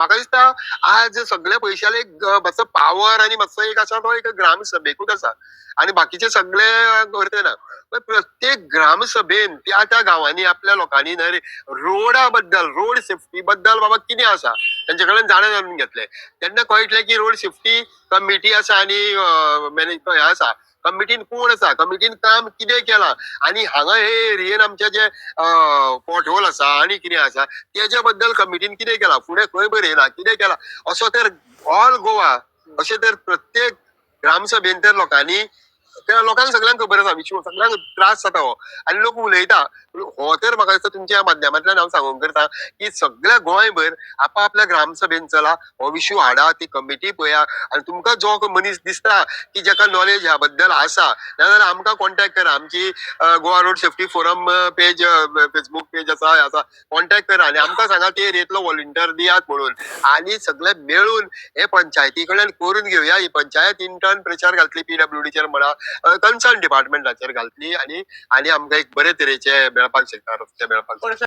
म्हाका दिसता आज सगळे पयशाले एक मातसो पावर आणि मातसो एक आसा तो एक ग्रामसभेकूच आसा आणि बाकीचे सगळे करते ना. पण प्रत्येक ग्रामसभेन त्या त्या गावांनी आपल्या लोकांनी न्हय रोडा बद्दल रोड सेफ्टी बद्दल बाबा कितें आसा त्यांचे कडल्यान जाणून जाणून घेतले. तेन्ना कळटले की रोड सेफ्टी कमिटी आसा आणि हे आसा कमिटीन कोण आसा कमिटीन काम कितें केलां आणि हांगा हे एरियेन आमचे जे पॉट होल आसा आणि कितें आसा तेज्या बद्दल कमिटीन कितें केलां फुडें खंय बरयलां कितें केलां असो तर ऑल गोवा अशें तर प्रत्येक ग्रामसभेन तर लोकांनी त्या लोकांक सगळ्यांक खबर आसा विशू सगळ्यांक त्रास जाता हो आणि लोक उलयता. हो तर म्हाका दिसता तुमच्या माध्यमांतल्यान हांव सांगूंक करता की सगळ्या गोंयभर आपापल्या ग्रामसभेन चला हो विशू हाडा ती कमिटी पळया आणि तुमकां जो मनीस दिसता की जाका नॉलेज ह्या बद्दल आसा नाजाल्यार आमकां कॉन्टॅक्ट करा. आमची Goa road safety forum page Facebook page आसा आसा कॉन्टॅक्ट करा आणि आमकां सांगा ते एरियेंतलो व्हॉलंटियर दियात म्हणून आणि सगळे मेळून हे पंचायती कडल्यान करून घेवया. ही पंचायत इंटर्न प्रेशर घालतली PWDचेर म्हणा कन्सर्न डिपार्टमेंटाचेर घालतली आणि आमकां एक बरे तरेचे मेळपाक शकता रस्ते मेळपाक शकता.